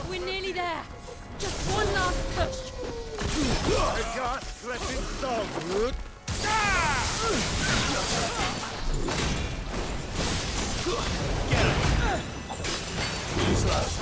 We're nearly there. Just one last push. I can't let it song. Get him! Slow.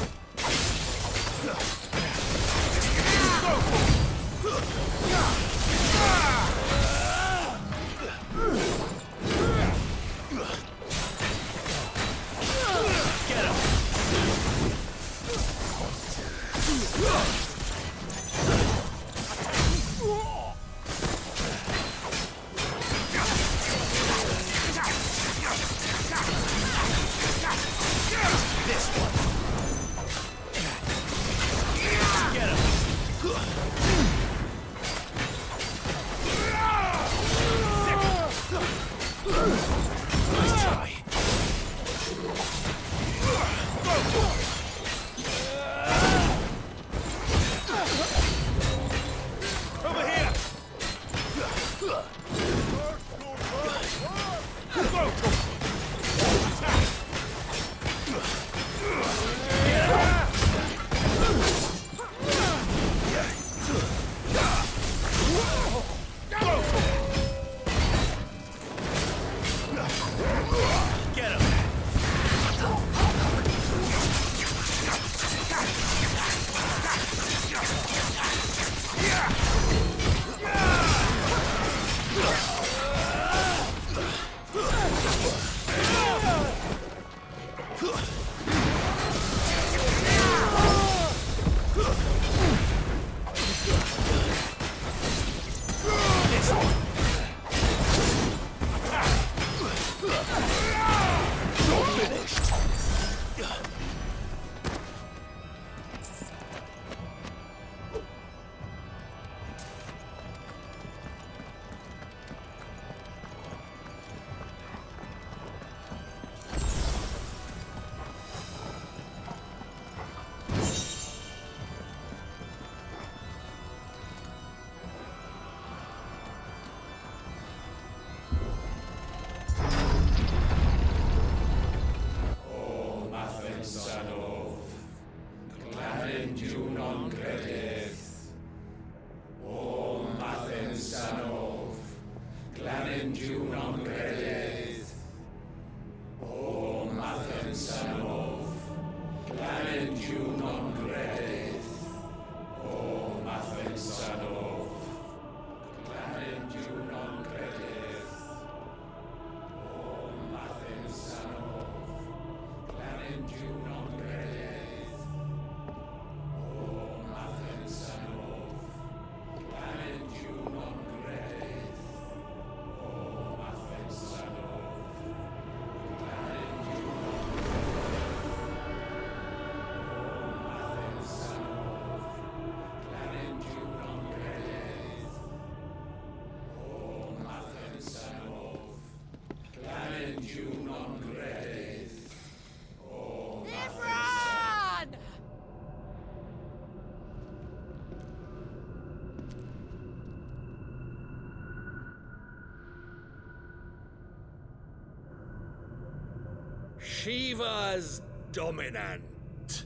Shiva's dominant.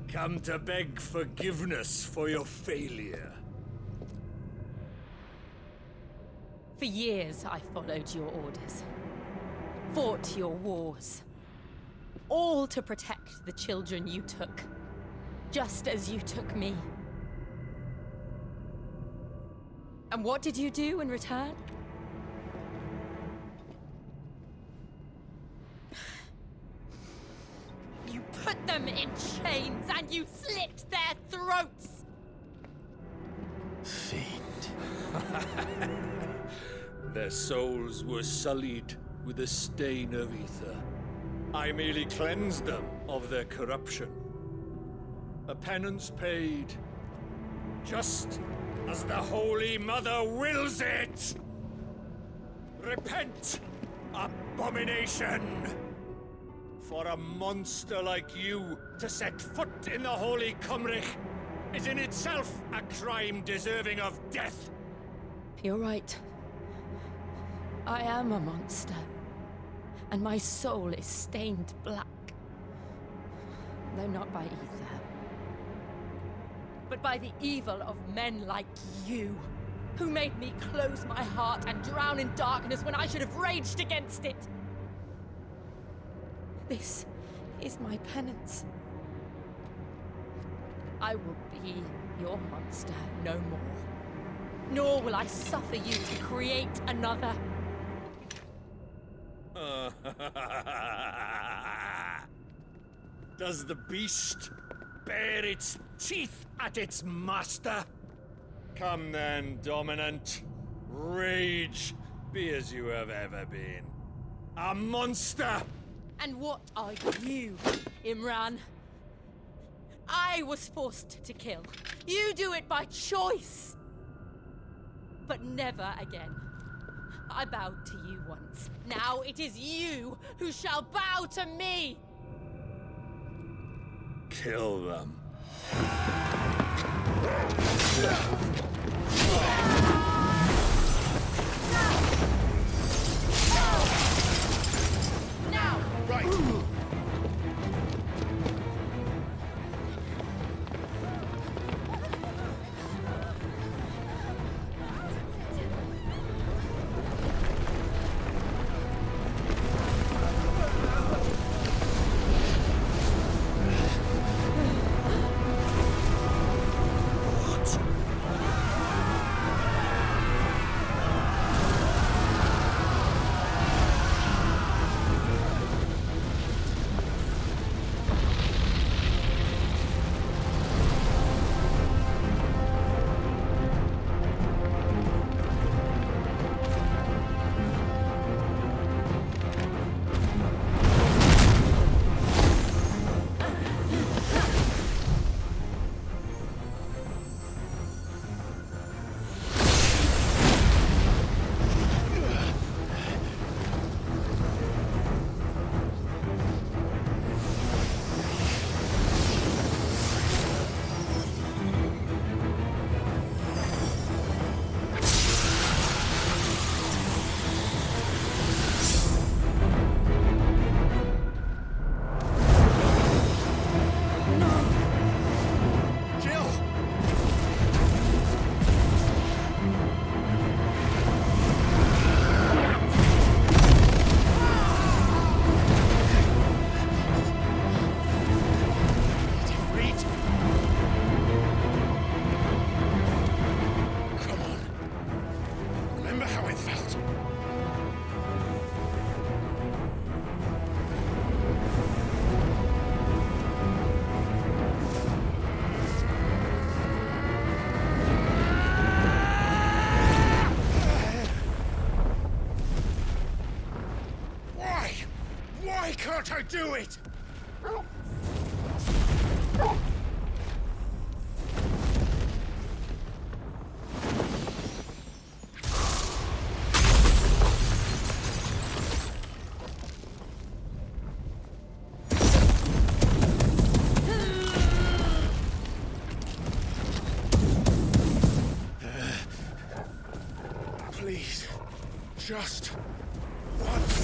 Come to beg forgiveness for your failure. For years, I followed your orders. Fought your wars. All to protect the children you took. Just as you took me. And what did you do in return? You put them in chains and you slit their throats! Fiend. Their souls were sullied with a stain of ether. I merely cleansed them of their corruption. A penance paid, just as the Holy Mother wills it! Repent, abomination! For a monster like you to set foot in the Holy Cymric is in itself a crime deserving of death. You're right. I am a monster. And my soul is stained black. Though not by ether, but by the evil of men like you, who made me close my heart and drown in darkness when I should have raged against it. This is my penance. I will be your monster no more, nor will I suffer you to create another. Does the beast bare its teeth at its master? Come then, Dominant. Rage, be as you have ever been. A monster! And what are you, Imran? I was forced to kill. You do it by choice. But never again. I bowed to you once. Now it is you who shall bow to me! Kill them. Now! Right. Can't I do it? Please, just once.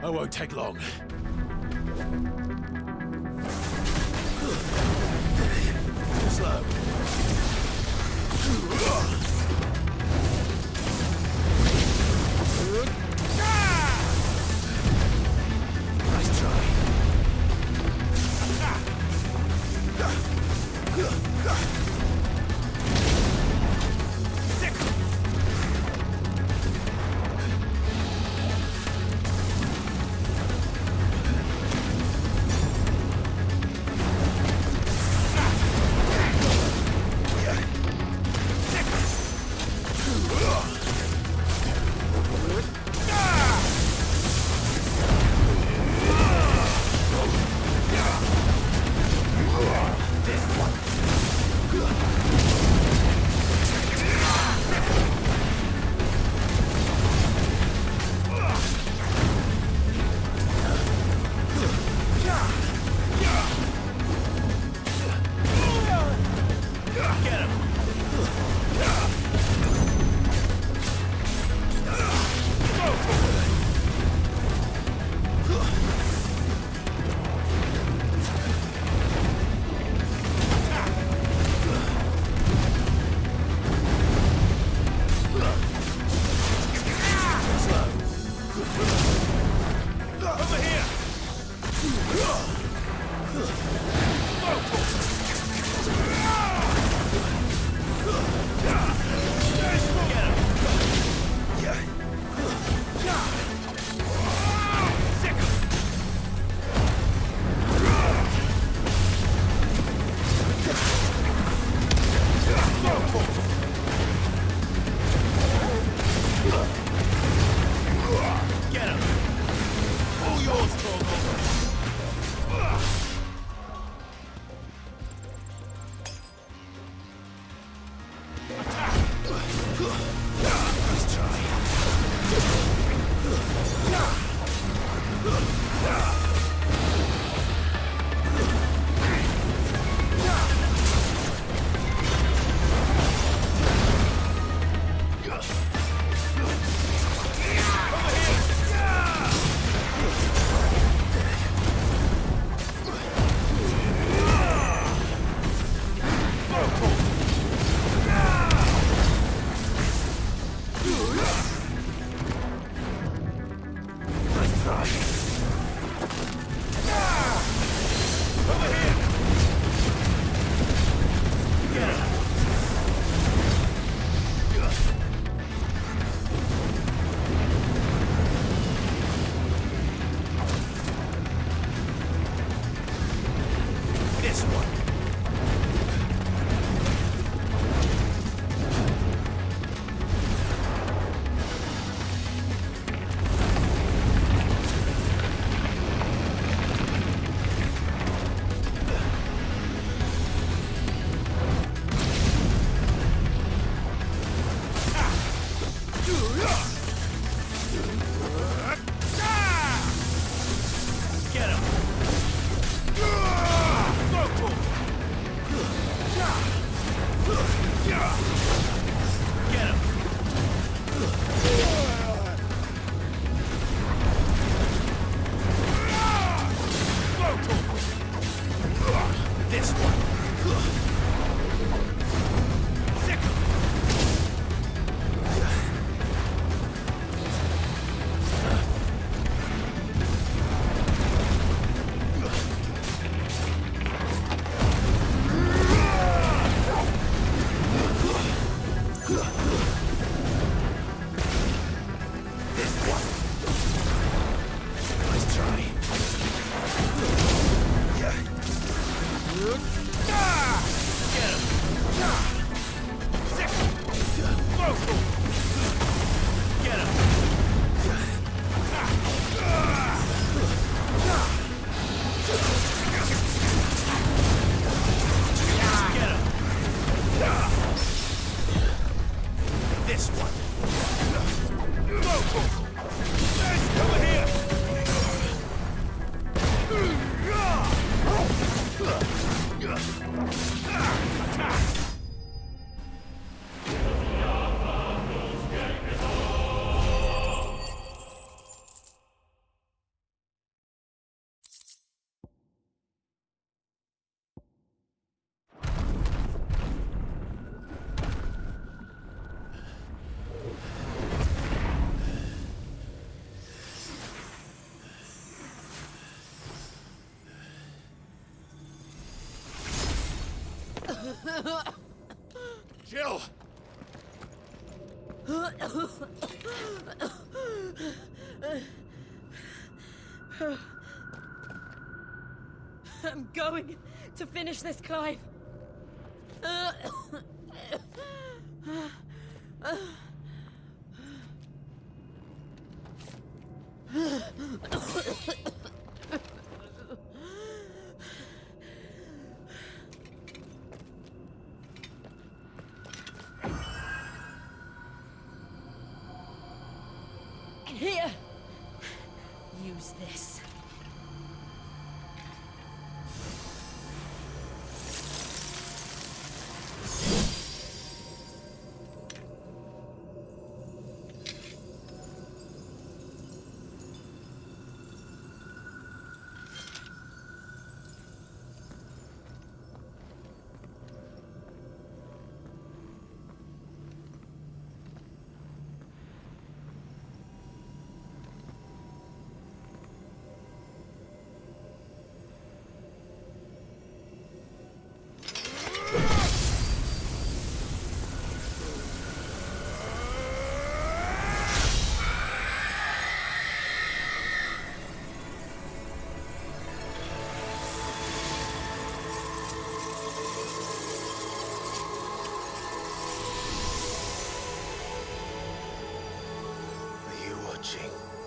I won't take long. Slow. Nice try. Jill! I'm going to finish this, Clive. Here. Use this.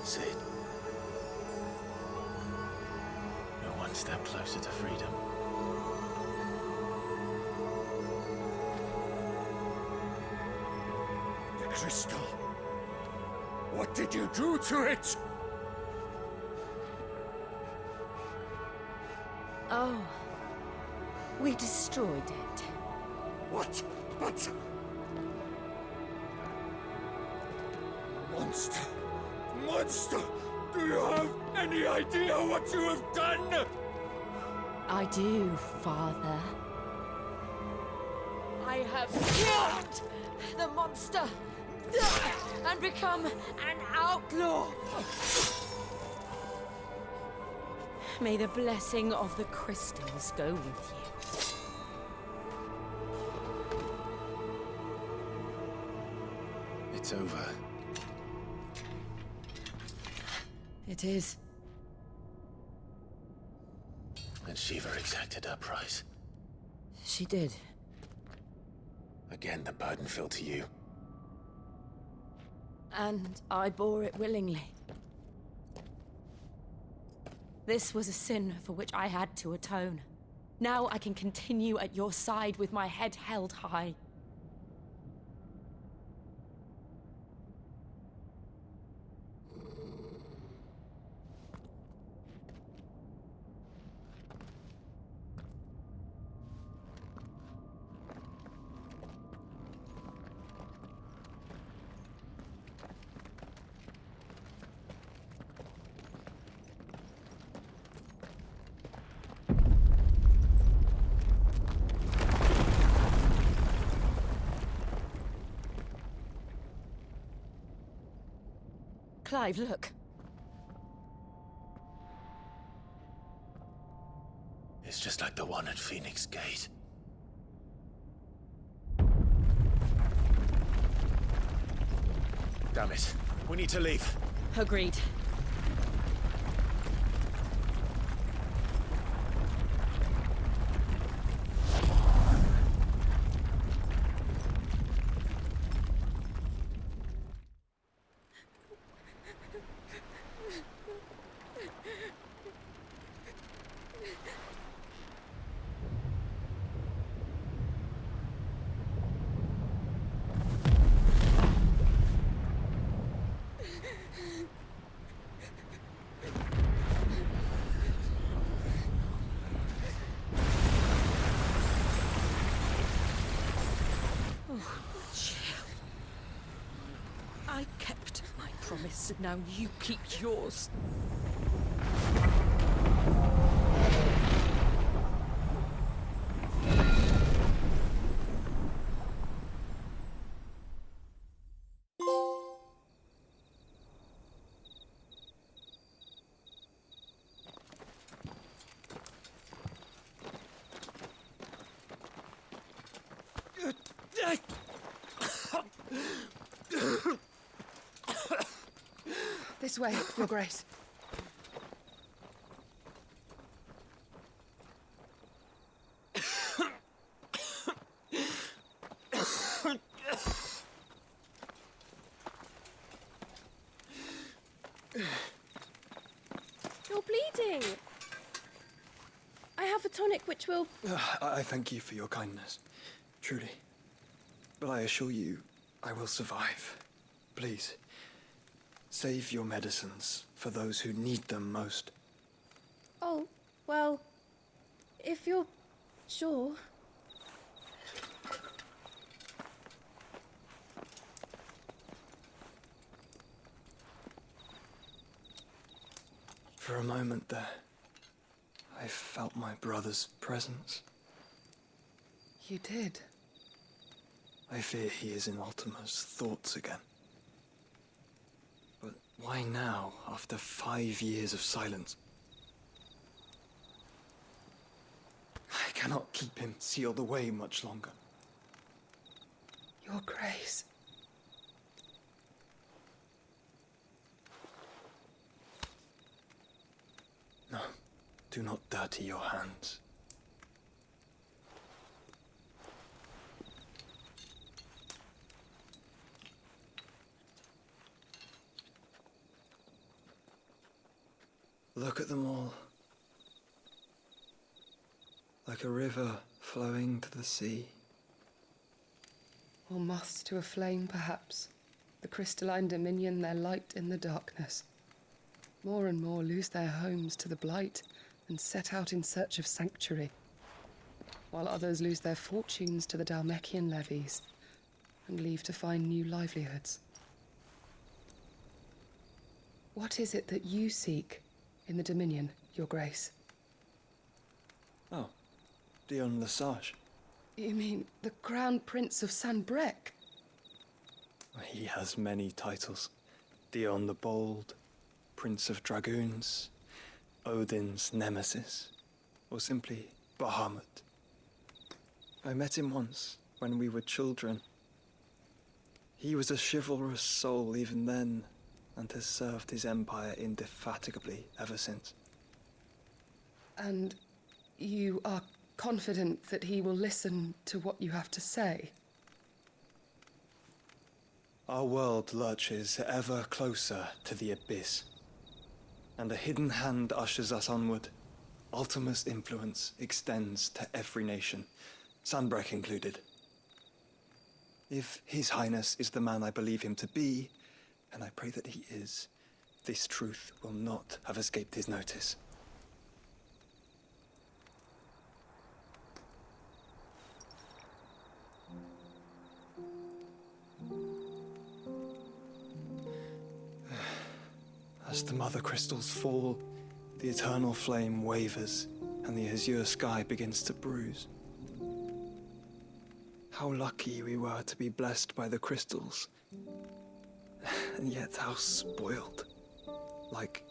Sid. You're one step closer to freedom. The crystal. What did you do to it? Oh. We destroyed it. What? But... Monster! Monster! Do you have any idea what you have done? I do, Father. I have killed the monster and become an outlaw. May the blessing of the crystals go with you. It's over. It is. And Shiva exacted her price. She did. Again, the burden fell to you. And I bore it willingly. This was a sin for which I had to atone. Now I can continue at your side with my head held high. Clive, look. It's just like the one at Phoenix Gate. Damn it. We need to leave. Agreed. I kept my promise, and now you keep yours. This way, Your Grace. You're bleeding. I have a tonic which will... I thank you for your kindness, truly. But I assure you, I will survive. Please, save your medicines for those who need them most. Oh, well, if you're sure. For a moment there, I felt my brother's presence. You did. I fear he is in Ultima's thoughts again. But why now, after 5 years of silence? I cannot keep him sealed away much longer. Your Grace. No, do not dirty your hands. Look at them all. Like a river flowing to the sea. Or moths to a flame, perhaps. The crystalline dominion their light in the darkness. More and more lose their homes to the blight and set out in search of sanctuary, while others lose their fortunes to the Dhalmekian levies and leave to find new livelihoods. What is it that you seek in the Dominion, Your Grace? Oh, Dion Lesage. You mean the Crown Prince of Sanbreque? He has many titles. Dion the Bold, Prince of Dragoons, Odin's Nemesis, or simply Bahamut. I met him once, when we were children. He was a chivalrous soul even then, and has served his empire indefatigably ever since. And you are confident that he will listen to what you have to say? Our world lurches ever closer to the abyss, and a hidden hand ushers us onward. Ultima's influence extends to every nation, Sanbreque included. If His Highness is the man I believe him to be, and I pray that he is, this truth will not have escaped his notice. As the mother crystals fall, the eternal flame wavers, and the azure sky begins to bruise. How lucky we were to be blessed by the crystals, and yet how spoiled. Like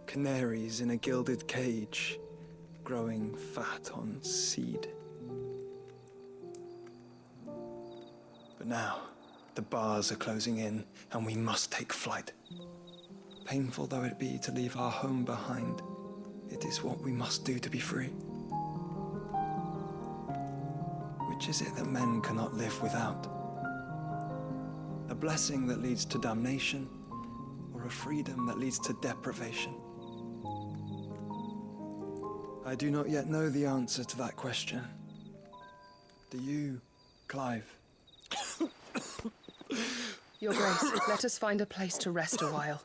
canaries in a gilded cage, growing fat on seed. But now, the bars are closing in, and we must take flight. Painful though it be to leave our home behind, it is what we must do to be free. Which is it that men cannot live without? A blessing that leads to damnation, or a freedom that leads to deprivation? I do not yet know the answer to that question. Do you, Clive? Your Grace, let us find a place to rest a while.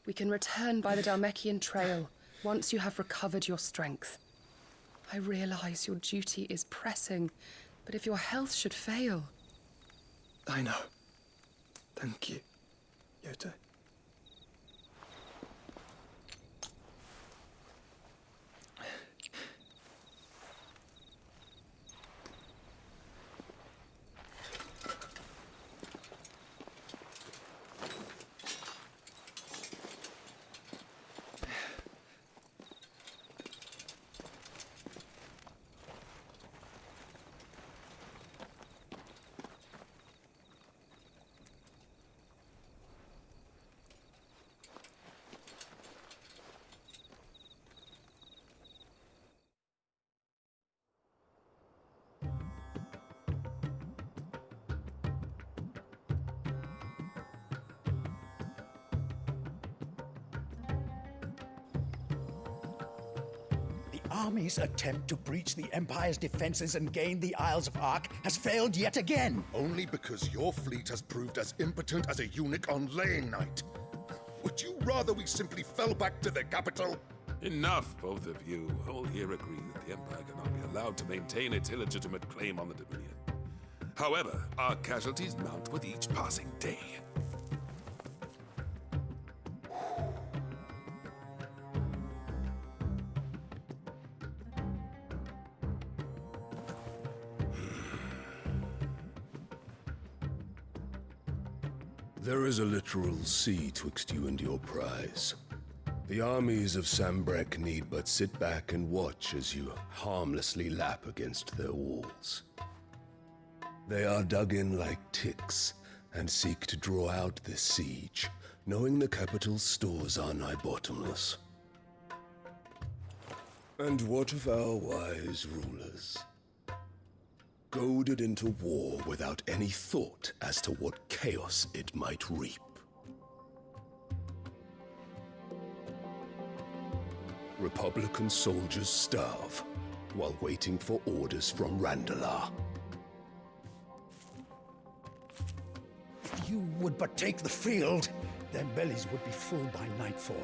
We can return by the Dhalmekian trail once you have recovered your strength. I realize your duty is pressing, but if your health should fail... I know. Thank you, Yote. army's attempt to breach the Empire's defenses and gain the Isles of Ark has failed yet again. Only because your fleet has proved as impotent as a eunuch on laying night. Would you rather we simply fell back to the capital? Enough, both of you. All here agree that the Empire cannot be allowed to maintain its illegitimate claim on the Dominion. However, our casualties mount with each passing day. There is a literal sea twixt you and your prize. The armies of Sanbreque need but sit back and watch as you harmlessly lap against their walls. They are dug in like ticks and seek to draw out this siege, knowing the capital's stores are nigh bottomless. And what of our wise rulers? Goaded into war without any thought as to what chaos it might reap. Republican soldiers starve while waiting for orders from Randalar. If you would but take the field, their bellies would be full by nightfall.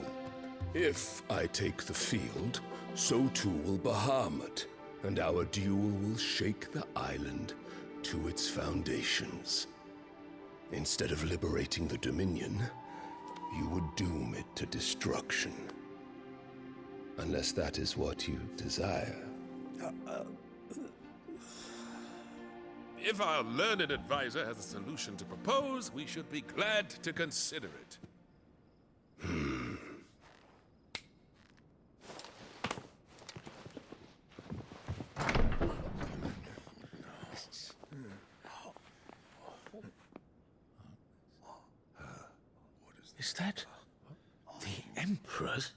If I take the field, so too will Bahamut, and our duel will shake the island to its foundations. Instead of liberating the Dominion, you would doom it to destruction. Unless that is what you desire. If our learned advisor has a solution to propose, we should be glad to consider it. Is that the Emperor's?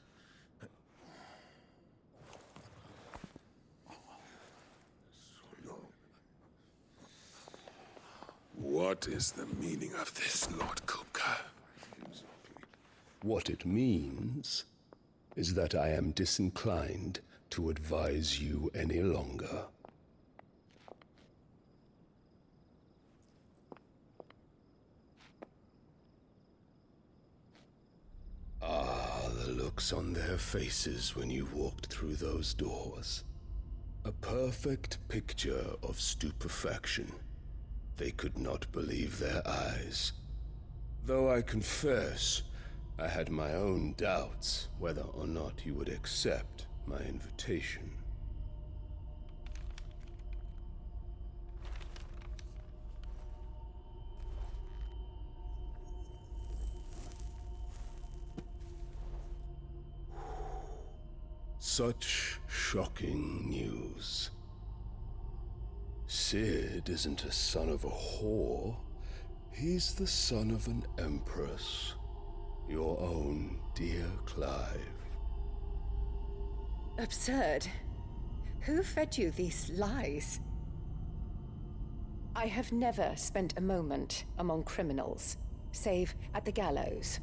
What is the meaning of this, Lord Kupka? What it means is that I am disinclined to advise you any longer. Ah, the looks on their faces when you walked through those doors. A perfect picture of stupefaction. They could not believe their eyes. Though I confess, I had my own doubts whether or not you would accept my invitation. Such shocking news. Cid isn't a son of a whore. He's the son of an empress. Your own dear Clive. Absurd. Who fed you these lies? I have never spent a moment among criminals, save at the gallows.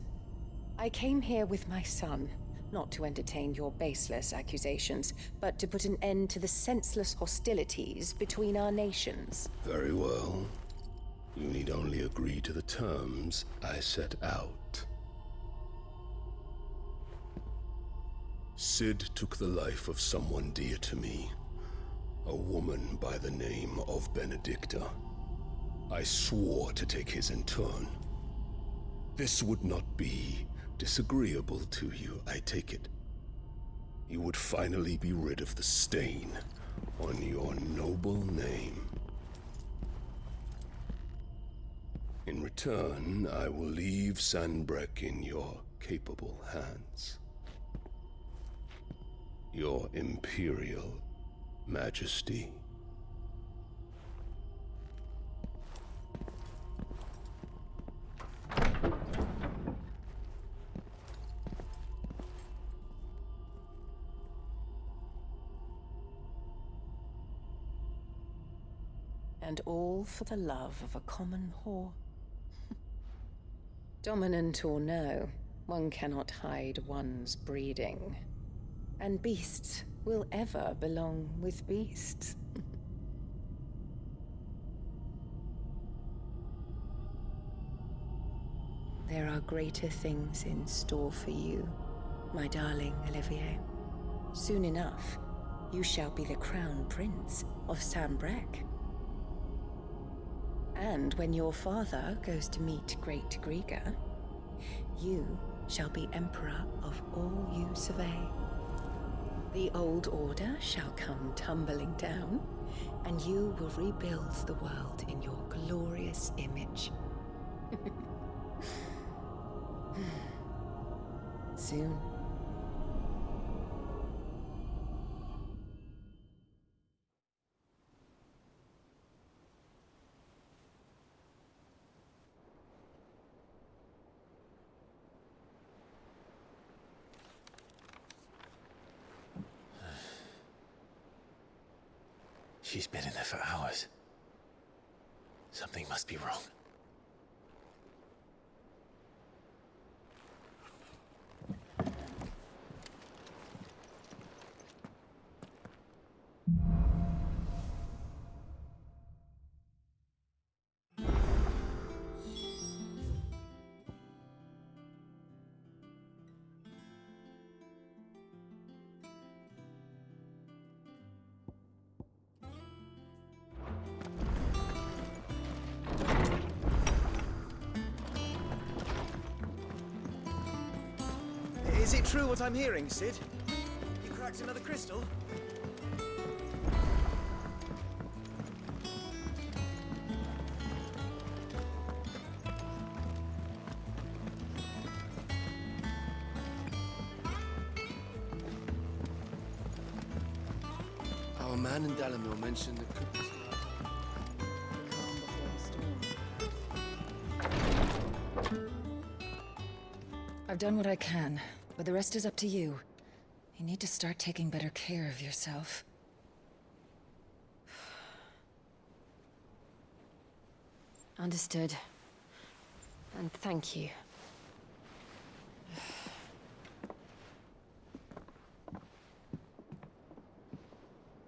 I came here with my son, not to entertain your baseless accusations, but to put an end to the senseless hostilities between our nations. Very well. You need only agree to the terms I set out. Cid took the life of someone dear to me, a woman by the name of Benedicta. I swore to take his in turn. This would not be disagreeable to you, I take it. You would finally be rid of the stain on your noble name. In return, I will leave Sanbreque in your capable hands. Your Imperial Majesty. And all for the love of a common whore. Dominant or no, one cannot hide one's breeding. And beasts will ever belong with beasts. There are greater things in store for you, my darling Olivier. Soon enough, you shall be the crown prince of Sanbreque. And when your father goes to meet Great Griga, you shall be emperor of all you survey. The old order shall come tumbling down, and you will rebuild the world in your glorious image. Soon. She's been in there for hours. Something must be wrong. Is it true what I'm hearing, Cid? You cracked another crystal? Our man in Dalamil mentioned the crypt's I've done what I can, but the rest is up to you. You need to start taking better care of yourself. Understood. And thank you.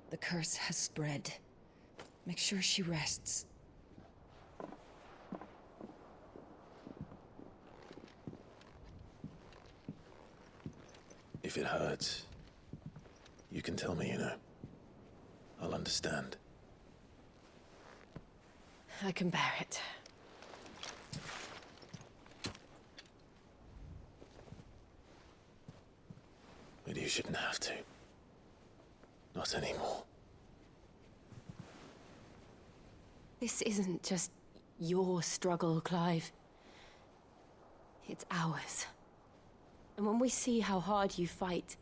The curse has spread. Make sure she rests. If it hurts, you can tell me, you know. I'll understand. I can bear it. But you shouldn't have to. Not anymore. This isn't just your struggle, Clive. It's ours. And when we see how hard you fight,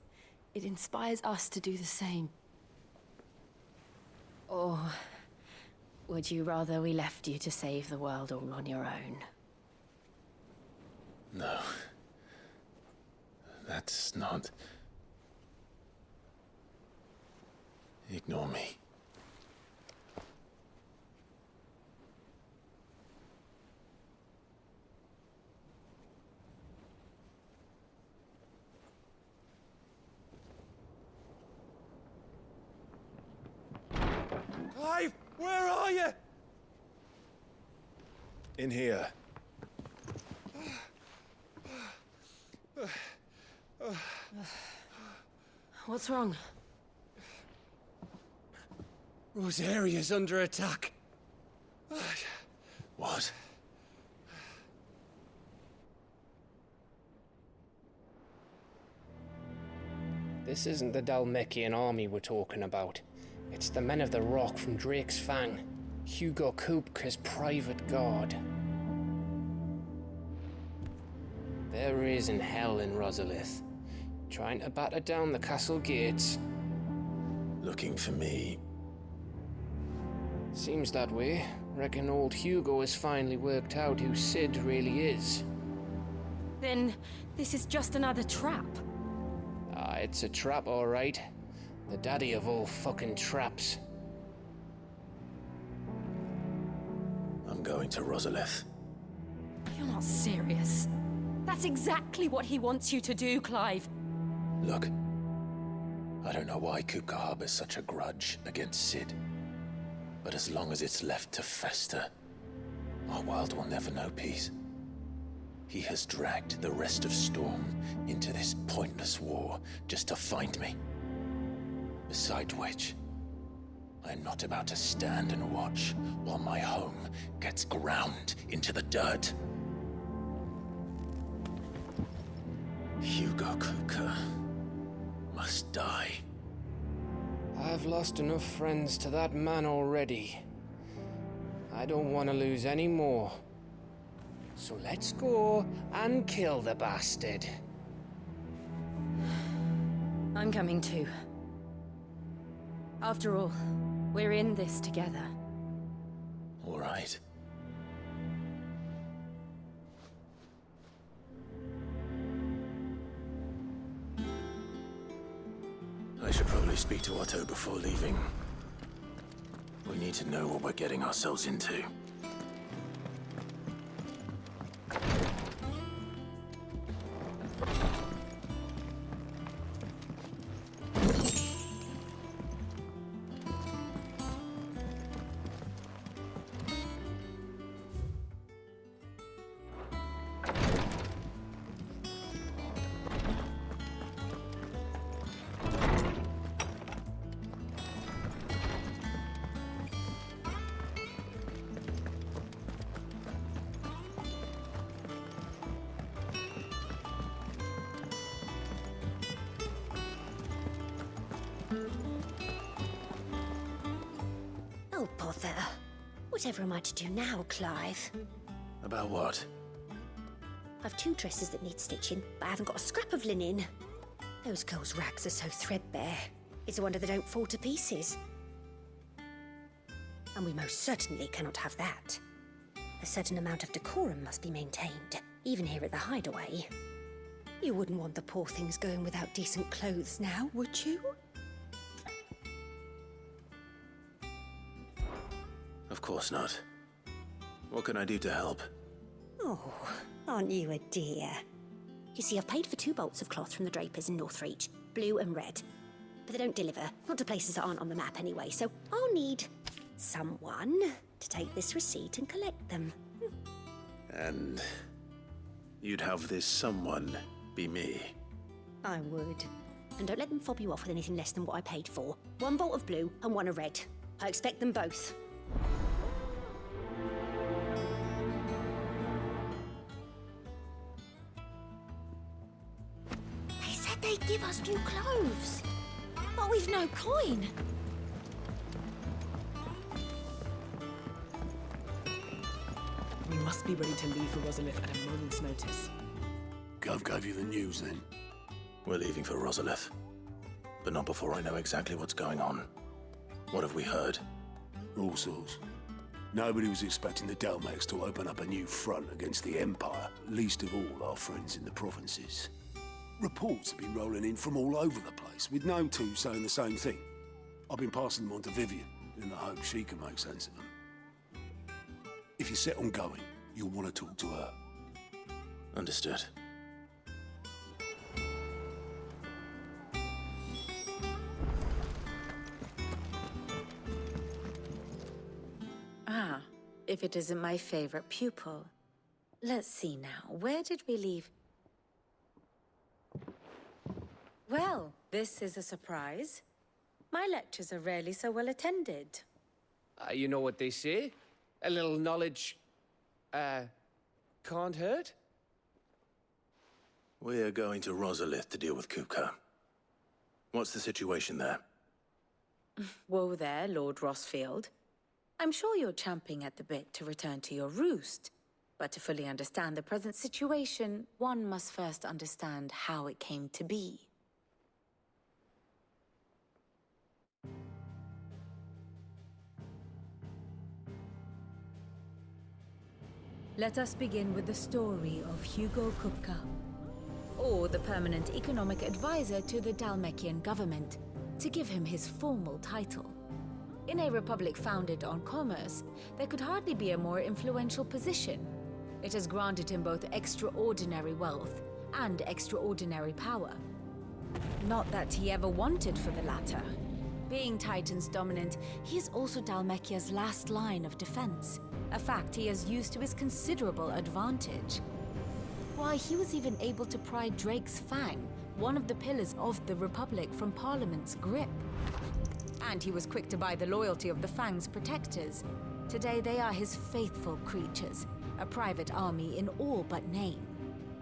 it inspires us to do the same. Or would you rather we left you to save the world all on your own? No. That's not... Ignore me. Clive, where are you? In here. What's wrong? Rosaria's under attack. What? This isn't the Dhalmekian army we're talking about. It's the Men of the Rock from Drake's Fang. Hugo Kupka's private guard. There is in hell in Rosalith, trying to batter down the castle gates. Looking for me. Seems that way. Reckon old Hugo has finally worked out who Cid really is. Then this is just another trap. Ah, it's a trap, all right. The daddy of all fucking traps. I'm going to Rosalith. You're not serious. That's exactly what he wants you to do, Clive. Look. I don't know why Kupka harbors such a grudge against Cid, but as long as it's left to fester, our world will never know peace. He has dragged the rest of Storm into this pointless war just to find me. Besides which, I am not about to stand and watch while my home gets ground into the dirt. Hugo Kupka must die. I've lost enough friends to that man already. I don't want to lose any more. So let's go and kill the bastard. I'm coming too. After all, we're in this together. All right. I should probably speak to Otto before leaving. We need to know what we're getting ourselves into. Oh, bother. Whatever am I to do now, Clive? About what? I've 2 dresses that need stitching, but I haven't got a scrap of linen. Those girls' rags are so threadbare. It's a wonder they don't fall to pieces. And we most certainly cannot have that. A certain amount of decorum must be maintained, even here at the Hideaway. You wouldn't want the poor things going without decent clothes now, would you? Of course not. What can I do to help? Oh, aren't you a dear? You see, I've paid for 2 bolts of cloth from the drapers in Northreach, blue and red. But they don't deliver, not to places that aren't on the map anyway, so I'll need someone to take this receipt and collect them. And you'd have this someone be me? I would. And don't let them fob you off with anything less than what I paid for. 1 bolt of blue and 1 of red. I expect them both. They said they'd give us new clothes. But we've no coin. We must be ready to leave for Rosalith at a moment's notice. Gov gave you the news then? We're leaving for Rosalith. But not before I know exactly what's going on. What have we heard? All sorts. Nobody was expecting the Dalmex to open up a new front against the Empire, least of all our friends in the provinces. Reports have been rolling in from all over the place, with no 2 saying the same thing. I've been passing them on to Vivian, in the hope she can make sense of them. If you're set on going, you'll want to talk to her. Understood. Ah, if it isn't my favorite pupil. Let's see now, where did we leave? Well, this is a surprise. My lectures are rarely so well attended. You know what they say? A little knowledge, can't hurt? We're going to Rosalith to deal with Kupka. What's the situation there? Whoa there, Lord Rossfield. I'm sure you're champing at the bit to return to your roost. But to fully understand the present situation, one must first understand how it came to be. Let us begin with the story of Hugo Kupka, or the permanent economic advisor to the Dhalmekian government, to give him his formal title. In a republic founded on commerce, there could hardly be a more influential position. It has granted him both extraordinary wealth and extraordinary power. Not that he ever wanted for the latter. Being Titan's dominant, he is also Dhalmekia's last line of defense, a fact he has used to his considerable advantage. Why, he was even able to pry Drake's Fang, one of the pillars of the Republic, from Parliament's grip. And he was quick to buy the loyalty of the Fang's protectors. Today they are his faithful creatures, a private army in all but name.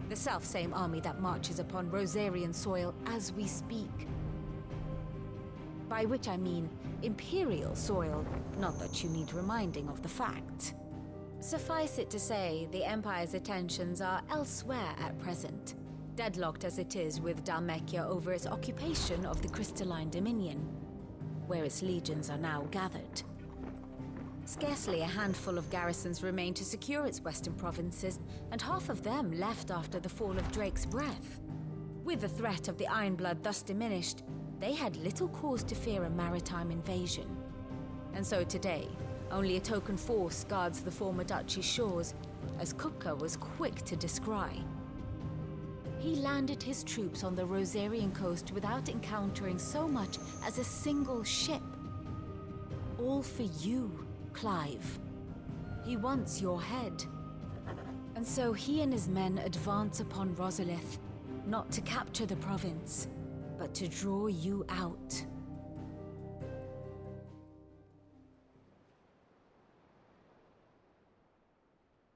The self-same army that marches upon Rosarian soil as we speak. By which I mean Imperial soil, not that you need reminding of the fact. Suffice it to say, the Empire's attentions are elsewhere at present, deadlocked as it is with Dhalmekia over its occupation of the Crystalline Dominion, where its legions are now gathered. Scarcely a handful of garrisons remain to secure its western provinces, and half of them left after the fall of Drake's Breath. With the threat of the Ironblood thus diminished, they had little cause to fear a maritime invasion. And so today, only a token force guards the former duchy's shores, as Kupka was quick to descry. He landed his troops on the Rosarian coast without encountering so much as a single ship. All for you, Clive. He wants your head. And so he and his men advance upon Rosalith, not to capture the province, but to draw you out.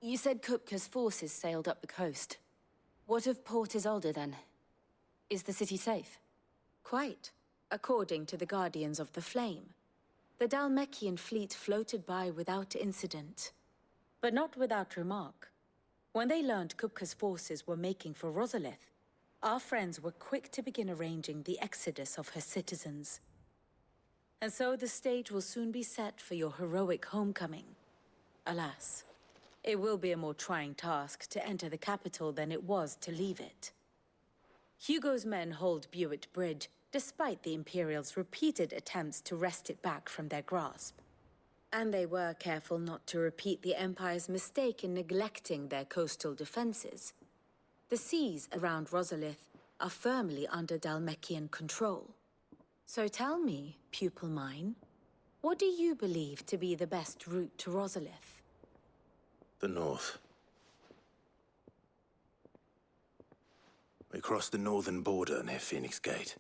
You said Kupka's forces sailed up the coast. What of Port Isolde, then? Is the city safe? Quite, according to the Guardians of the Flame. The Dhalmekian fleet floated by without incident. But not without remark. When they learned Kupka's forces were making for Rosalith, our friends were quick to begin arranging the exodus of her citizens. And so the stage will soon be set for your heroic homecoming. Alas, it will be a more trying task to enter the capital than it was to leave it. Hugo's men hold Buett Bridge, despite the Imperials' repeated attempts to wrest it back from their grasp. And they were careful not to repeat the Empire's mistake in neglecting their coastal defenses. The seas around Rosalith are firmly under Dhalmekian control. So tell me, pupil mine, what do you believe to be the best route to Rosalith? The north. We cross the northern border near Phoenix Gate,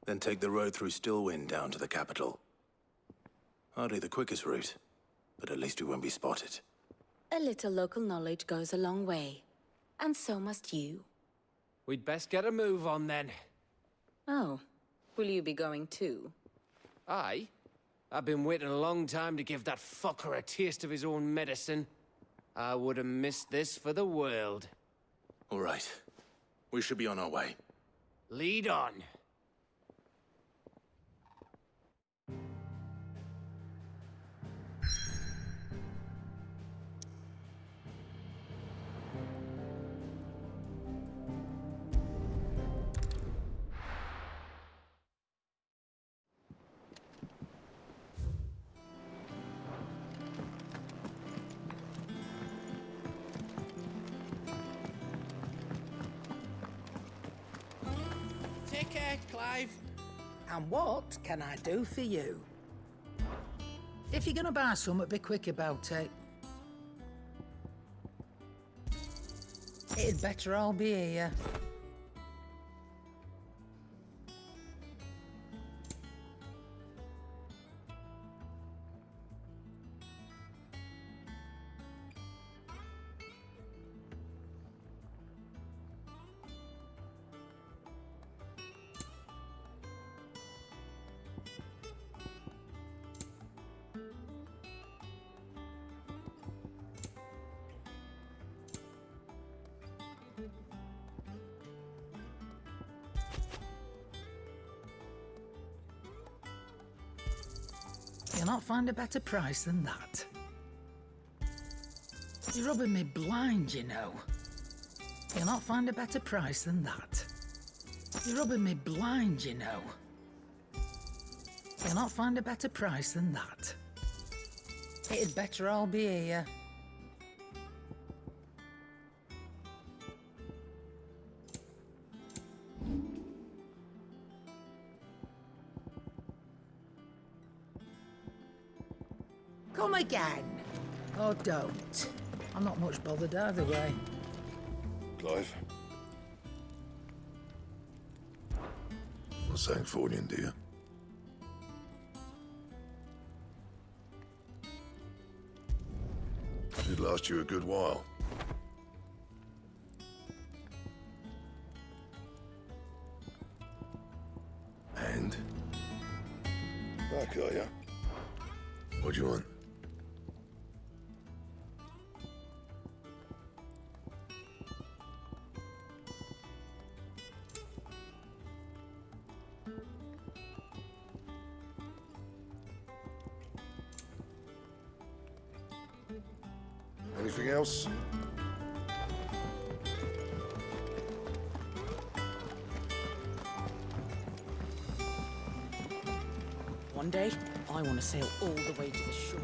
then take the road through Stillwind down to the capital. Hardly the quickest route, but at least we won't be spotted. A little local knowledge goes a long way, and so must you. We'd best get a move on then. Oh, will you be going too? Aye. I've been waiting a long time to give that fucker a taste of his own medicine. I would have missed this for the world. All right. We should be on our way. Lead on. Take care, Clive. And what can I do for you? If you're gonna buy something, be quick about it. It'd better all be here. You'll not find a better price than that. You're rubbing me blind, you know. You'll not find a better price than that. You're rubbing me blind, you know. You'll not find a better price than that. It'd better all be here. Come again. Or don't. I'm not much bothered either way. Clive? Not Sancfordian, do you? Should last you a good while. And? Back, are ya? What do you want? Anything else? One day, I want to sail all the way to the shore.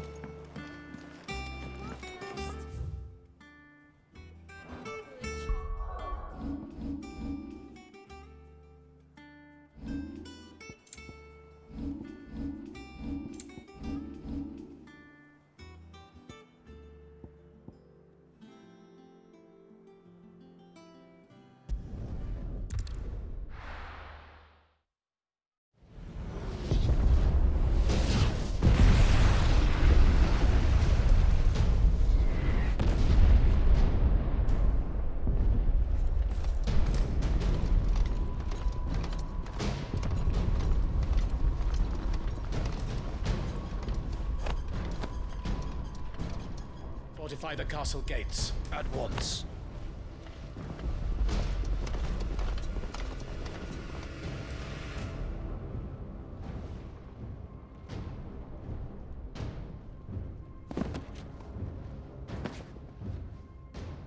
Fortify the castle gates at once.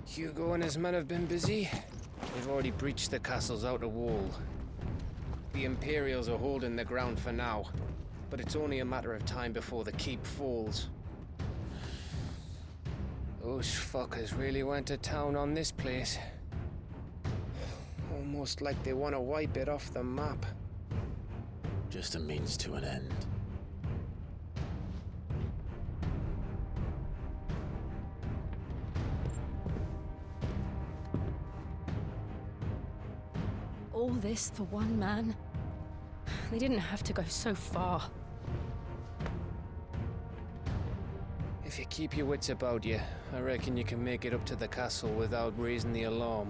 Hugo and his men have been busy. They've already breached the castle's outer wall. The Imperials are holding the ground for now, but it's only a matter of time before the keep falls. Those fuckers really went to town on this place. Almost like they want to wipe it off the map. Just a means to an end. All this for one man? They didn't have to go so far. If you keep your wits about you, I reckon you can make it up to the castle without raising the alarm.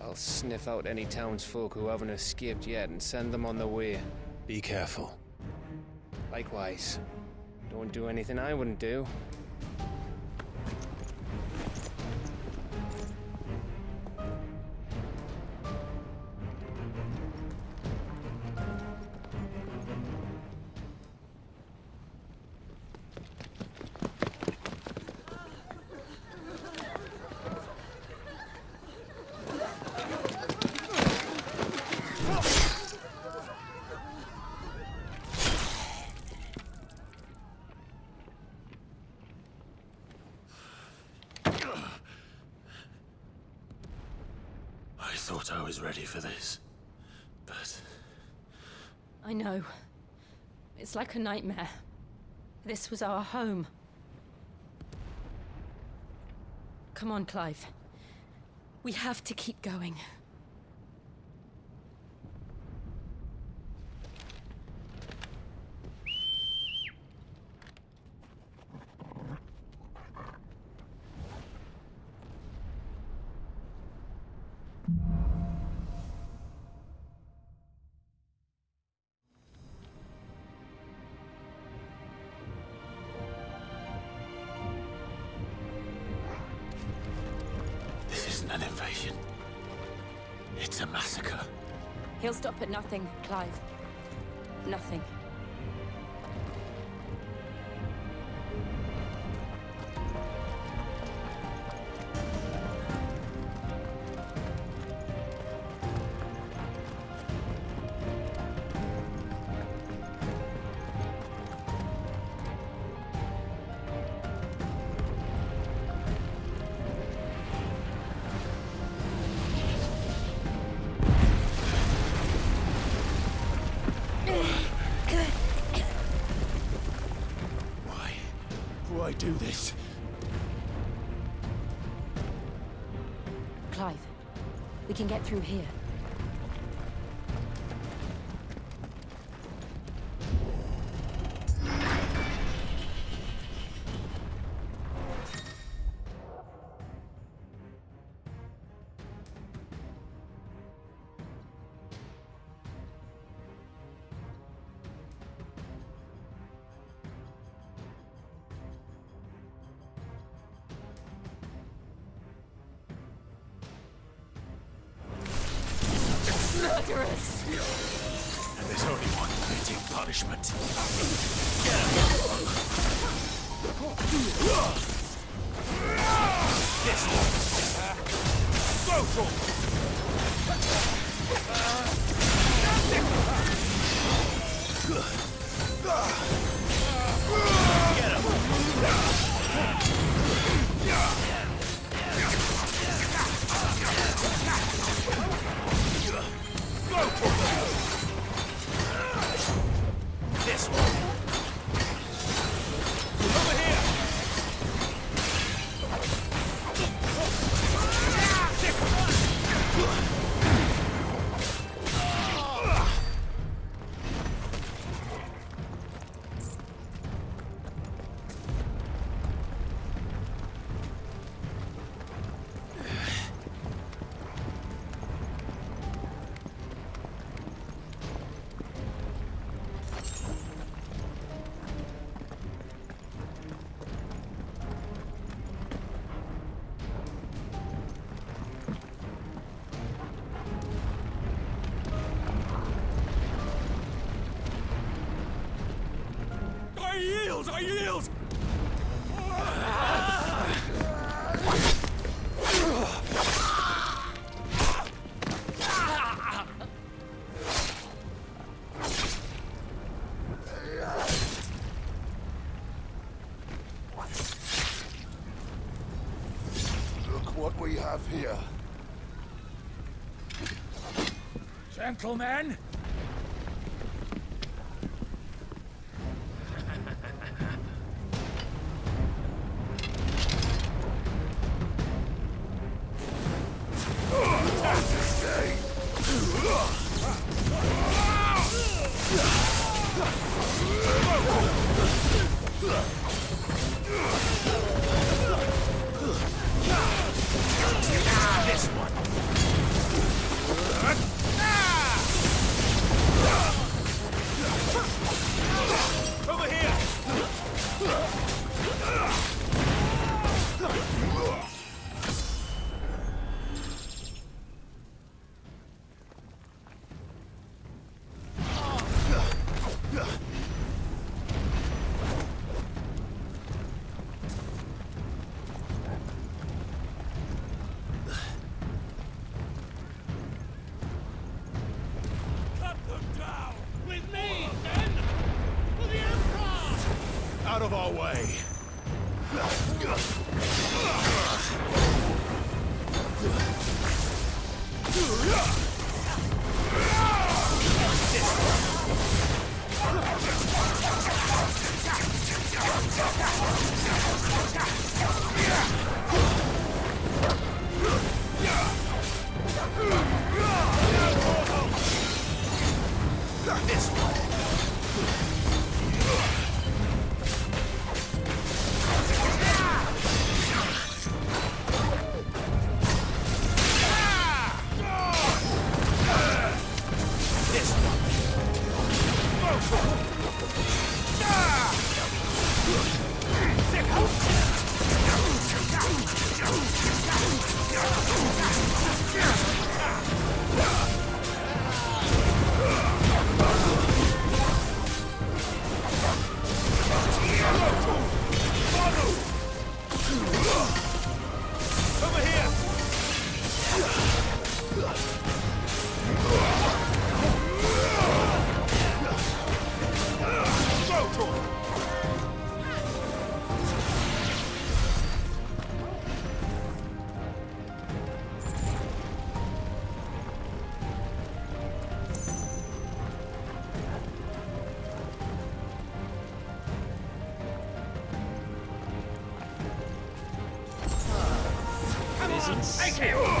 I'll sniff out any townsfolk who haven't escaped yet and send them on their way. Be careful. Likewise. Don't do anything I wouldn't do. I thought I was ready for this, but... I know. It's like a nightmare. This was our home. Come on, Clive. We have to keep going. An invasion. It's a massacre. He'll stop at nothing, Clive. Nothing. this. Clive, we can get through here. Murderers! And there's only one fitting punishment. This one. Go for this one. Over here. I yield! Look what we have here. Gentlemen! This one. Over here. Out of our way! This one! Take him!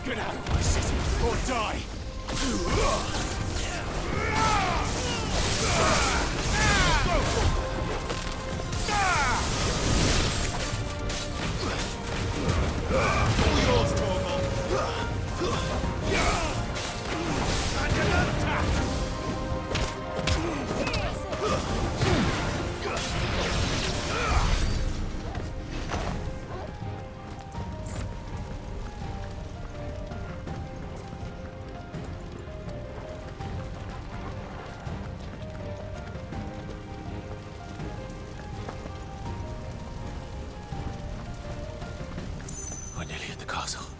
Get out of my city or die! Yours, Torgal! Under attack! We're nearly at the castle.